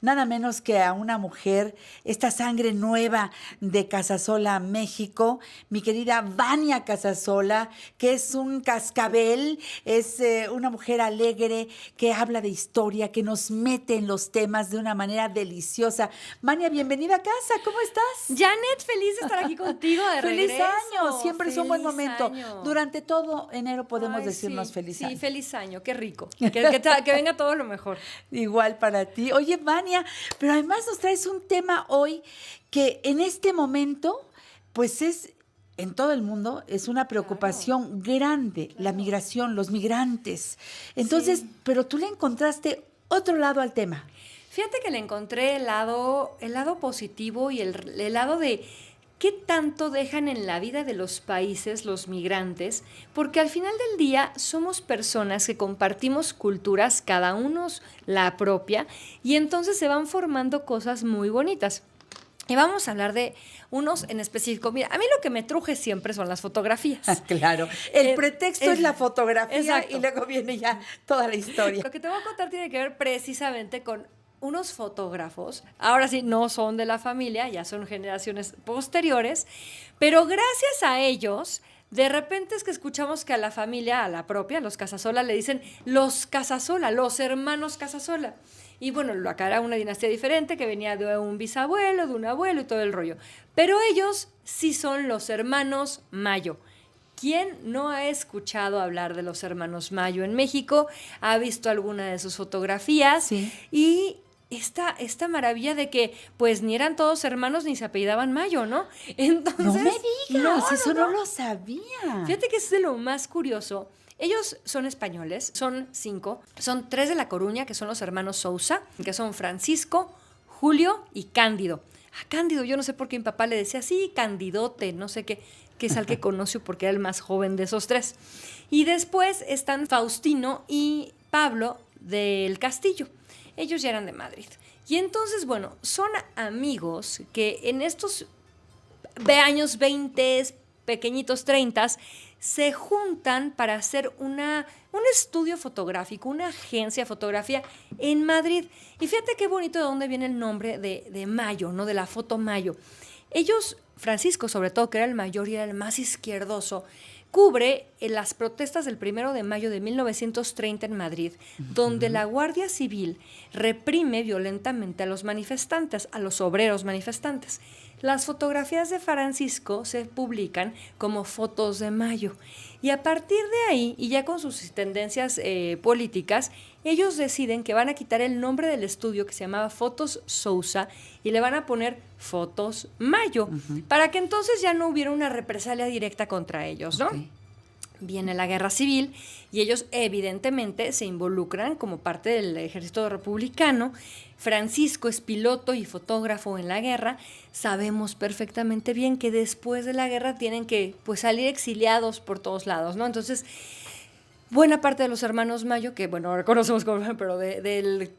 nada menos que a una mujer, esta sangre nueva de Casasola, México, mi querida Vania Casasola, que es un cascabel, es una mujer alegre que habla de historia, que nos mete en los temas de una manera deliciosa. Vania, bienvenida a casa, ¿cómo estás? Janet, feliz de estar aquí contigo de ¡Feliz regreso. año! Siempre es un buen Feliz momento. año. Durante todo enero podemos Ay, decirnos sí, feliz año. Sí, feliz año, qué rico. Que venga todo lo mejor. Igual para ti. Oye, Vania, pero además nos traes un tema hoy que en este momento, pues es, en todo el mundo, es una preocupación grande, la migración, los migrantes. Entonces, Sí. pero tú le encontraste otro lado al tema. Fíjate que le encontré el lado positivo y el lado de qué tanto dejan en la vida de los países los migrantes, porque al final del día somos personas que compartimos culturas, cada uno la propia, y entonces se van formando cosas muy bonitas. Y vamos a hablar de unos en específico. Mira, a mí lo que me truje siempre son las fotografías. Claro. El pretexto es la fotografía. Exacto. Y luego viene ya toda la historia. Lo que te voy a contar tiene que ver precisamente con unos fotógrafos, ahora sí no son de la familia, ya son generaciones posteriores, pero gracias a ellos, de repente es que escuchamos que a la familia, a la propia, los Casasola, le dicen los Casasola, los hermanos Casasola. Y bueno, acá era una dinastía diferente que venía de un bisabuelo, de un abuelo y todo el rollo. Pero ellos sí son los hermanos Mayo. ¿Quién no ha escuchado hablar de los hermanos Mayo en México? ¿Ha visto alguna de sus fotografías? Sí. Y esta maravilla de que pues ni eran todos hermanos ni se apellidaban Mayo, ¿no? Entonces, No me digas, eso no no. lo sabía. Fíjate que es de lo más curioso. Ellos son españoles, son 5, son 3 de La Coruña, que son los hermanos Sousa, que son Francisco, Julio y Cándido. A Cándido, yo no sé por qué mi papá le decía, sí, Candidote, no sé qué, que es al que conoció porque era el más joven de esos 3. Y después están Faustino y Pablo del Castillo. Ellos ya eran de Madrid. Y entonces, bueno, son amigos que en estos años 20, pequeñitos 30, se juntan para hacer un estudio fotográfico, una agencia de fotografía en Madrid. Y fíjate qué bonito de dónde viene el nombre de Mayo, ¿no? De la foto Mayo. Ellos, Francisco sobre todo, que era el mayor y era el más izquierdoso, cubre las protestas del 1 de mayo de 1930 en Madrid, donde la Guardia Civil reprime violentamente a los manifestantes, a los obreros manifestantes. Las fotografías de Francisco se publican como fotos de Mayo. Y a partir de ahí, y ya con sus tendencias políticas, ellos deciden que van a quitar el nombre del estudio que se llamaba Fotos Sousa y le van a poner Fotos Mayo, para que entonces ya no hubiera una represalia directa contra ellos, ¿no? Okay. Viene la guerra civil y ellos evidentemente se involucran como parte del ejército republicano. Francisco es piloto y fotógrafo en la guerra. Sabemos perfectamente bien que después de la guerra tienen que pues salir exiliados por todos lados, ¿no? Entonces, buena parte de los hermanos Mayo, que bueno, ahora conocemos como, pero del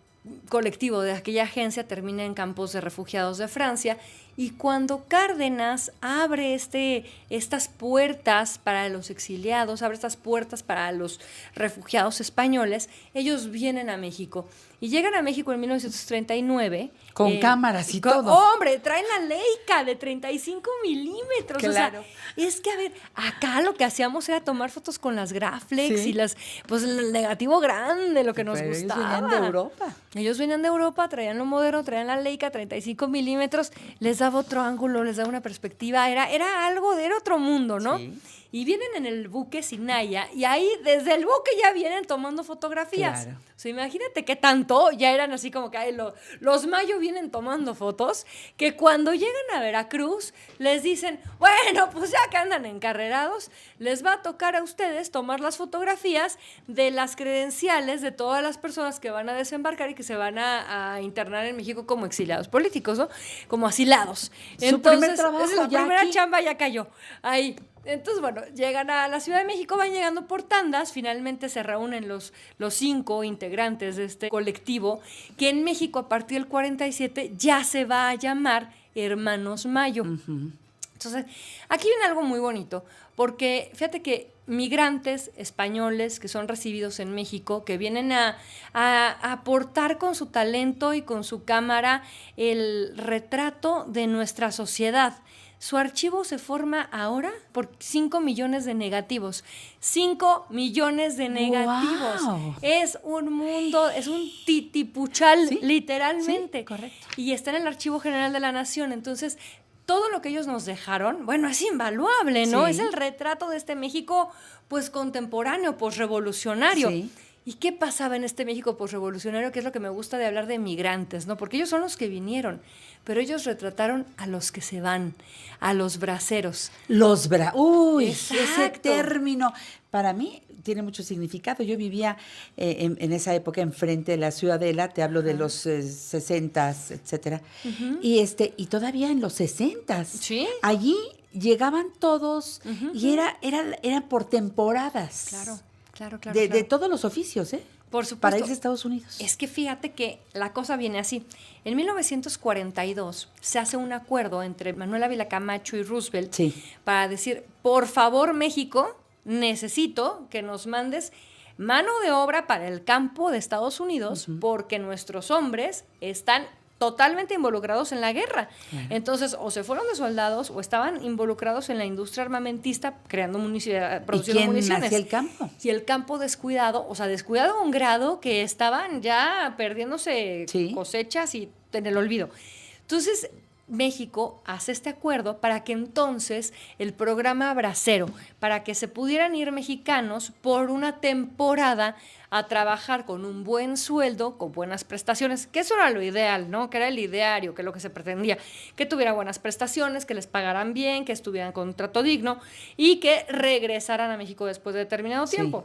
colectivo de aquella agencia termina en campos de refugiados de Francia. Y cuando Cárdenas abre estas puertas para los exiliados, abre estas puertas para los refugiados españoles, ellos vienen a México. Y llegan a México en 1939. Con cámaras y todo. Hombre, traen la Leica de 35 milímetros. Claro. O sea, es que, a ver, acá lo que hacíamos era tomar fotos con las Graflex Sí. y pues el negativo grande, lo que nos Pero gustaba. ellos venían de Europa. Ellos venían de Europa, traían lo moderno, traían la Leica 35 milímetros, les daba otro ángulo, les daba una perspectiva, era otro mundo, ¿no? Sí. Y vienen en el buque Sinaya y ahí desde el buque ya vienen tomando fotografías. Claro. O sea, imagínate qué tanto, ya eran así como que ay, los Mayo vienen tomando fotos, que cuando llegan a Veracruz les dicen, bueno, pues ya que andan encarrerados, les va a tocar a ustedes tomar las fotografías de las credenciales de todas las personas que van a desembarcar y que se van a internar en México como exiliados políticos, ¿no? Como asilados. Su primer trabajo es la ya primera aquí. chamba ya cayó ahí. Entonces, bueno, llegan a la Ciudad de México, van llegando por tandas, finalmente se reúnen los 5 integrantes de este colectivo, que en México a partir del 47 ya se va a llamar Hermanos Mayo. Entonces, aquí viene algo muy bonito, porque fíjate que migrantes españoles que son recibidos en México, que vienen a aportar con su talento y con su cámara el retrato de nuestra sociedad. Su archivo se forma ahora por 5 millones de negativos. 5 millones de negativos. ¡Wow! Es un mundo, es un titipuchal, Sí, literalmente. sí, correcto. Y está en el Archivo General de la Nación. Entonces, todo lo que ellos nos dejaron, bueno, es invaluable, ¿no? Sí. Es el retrato de este México, pues, contemporáneo, posrevolucionario. Sí. ¿Y qué pasaba en este México posrevolucionario? Que es lo que me gusta de hablar de migrantes, ¿no? Porque ellos son los que vinieron, pero ellos retrataron a los que se van, a los braceros. Uy, Exacto. ese término para mí tiene mucho significado. Yo vivía en esa época enfrente de la Ciudadela, te hablo de los 60s, etcétera. Y todavía en los 60s. Sí. Allí llegaban todos y era por temporadas. Claro. De todos los oficios, ¿eh? Por supuesto. Para irse a Estados Unidos. Es que fíjate que la cosa viene así. En 1942 se hace un acuerdo entre Manuel Ávila Camacho y Roosevelt para decir, por favor, México, necesito que nos mandes mano de obra para el campo de Estados Unidos porque nuestros hombres están totalmente involucrados en la guerra. Entonces, o se fueron de soldados o estaban involucrados en la industria armamentista creando produciendo municiones. ¿Y quién hacía el campo? Y el campo descuidado, o sea, descuidado a un grado que estaban ya perdiéndose cosechas y en el olvido. Entonces, México hace este acuerdo para que entonces el programa Bracero, para que se pudieran ir mexicanos por una temporada a trabajar con un buen sueldo, con buenas prestaciones, que eso era lo ideal, ¿no? Que era el ideario, que es lo que se pretendía, que tuviera buenas prestaciones, que les pagaran bien, que estuvieran con un trato digno y que regresaran a México después de determinado tiempo.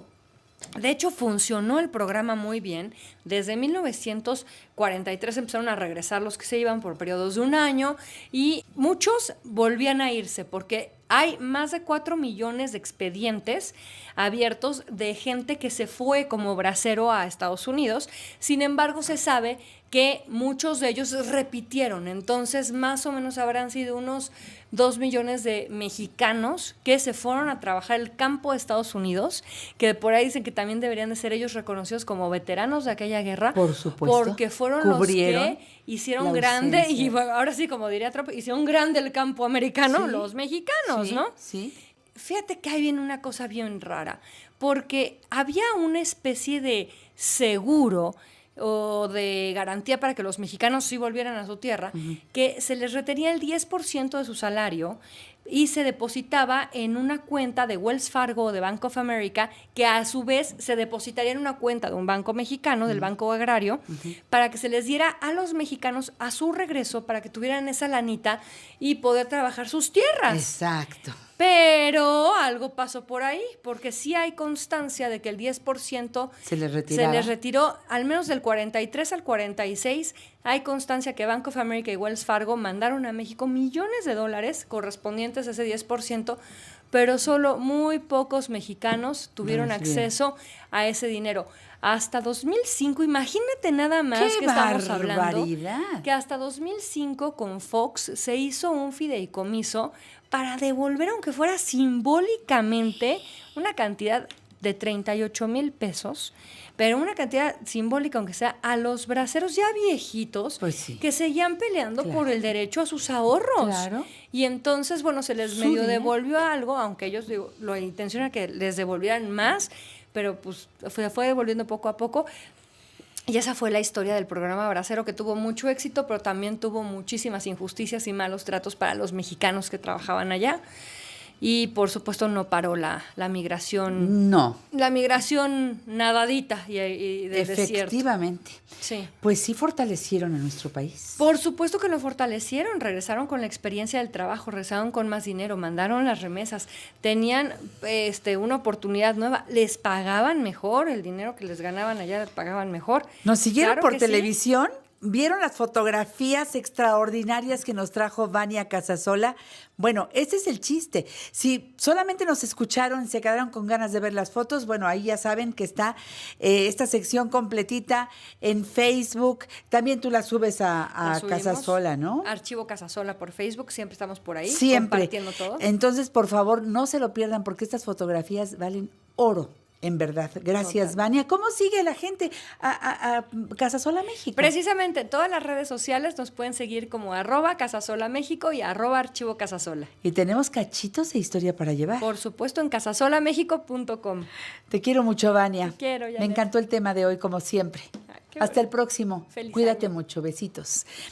De hecho, funcionó el programa muy bien. Desde 1943 empezaron a regresar los que se iban por periodos de un año y muchos volvían a irse porque hay más de 4 millones de expedientes abiertos de gente que se fue como bracero a Estados Unidos. Sin embargo, se sabe que muchos de ellos repitieron. Entonces, más o menos habrán sido unos 2 millones de mexicanos que se fueron a trabajar el campo de Estados Unidos, que por ahí dicen que también deberían de ser ellos reconocidos como veteranos de aquella guerra. Por supuesto. Porque fueron los que hicieron grande, y bueno, ahora sí, como diría Trump, hicieron grande el campo americano, los mexicanos, ¿no? Sí. Fíjate que ahí viene una cosa bien rara, porque había una especie de seguro o de garantía para que los mexicanos sí volvieran a su tierra, que se les retenía el 10% de su salario y se depositaba en una cuenta de Wells Fargo o de Bank of America, que a su vez se depositaría en una cuenta de un banco mexicano, del Banco Agrario, para que se les diera a los mexicanos a su regreso para que tuvieran esa lanita y poder trabajar sus tierras. Exacto. Pero algo pasó por ahí, porque sí hay constancia de que el 10% se les retiró, al menos del 43 al 46, hay constancia que Bank of America y Wells Fargo mandaron a México millones de dólares correspondientes a ese 10%, pero solo muy pocos mexicanos tuvieron acceso a ese dinero. Hasta 2005, imagínate nada más que estamos hablando, que hasta 2005 con Fox se hizo un fideicomiso para devolver, aunque fuera simbólicamente, una cantidad de 38,000 pesos, pero una cantidad simbólica, aunque sea, a los braceros ya viejitos, que seguían peleando por el derecho a sus ahorros. Claro. Y entonces, bueno, se les medio devolvió algo, aunque ellos, la intención era que les devolvieran más, pero pues fue devolviendo poco a poco. Y esa fue la historia del programa Bracero, que tuvo mucho éxito, pero también tuvo muchísimas injusticias y malos tratos para los mexicanos que trabajaban allá. Y, por supuesto, no paró la migración. No. La migración nadadita y de desierto. Efectivamente. Sí. Pues sí fortalecieron a nuestro país. Por supuesto que lo fortalecieron, regresaron con la experiencia del trabajo, regresaron con más dinero, mandaron las remesas, tenían una oportunidad nueva, les pagaban mejor, el dinero que les ganaban allá les pagaban mejor. ¿Nos siguieron por televisión? ¿Vieron las fotografías extraordinarias que nos trajo Vania Casasola? Bueno, ese es el chiste. Si solamente nos escucharon y se quedaron con ganas de ver las fotos, bueno, ahí ya saben que está esta sección completita en Facebook. También tú la subes a Casasola, ¿no? Archivo Casasola por Facebook, siempre estamos por ahí. Siempre. Compartiendo todo. Entonces, por favor, no se lo pierdan porque estas fotografías valen oro. En verdad. Gracias, Total. Vania. ¿Cómo sigue la gente a Casasola México? Precisamente en todas las redes sociales nos pueden seguir como @Casasola México y @Archivo Casasola. Y tenemos cachitos de historia para llevar. Por supuesto en casasolamexico.com. Te quiero mucho, Vania. Te quiero, Me Janet. encantó el tema de hoy, como siempre. Ah, qué Hasta bueno. el próximo. Feliz Cuídate año. mucho. Besitos.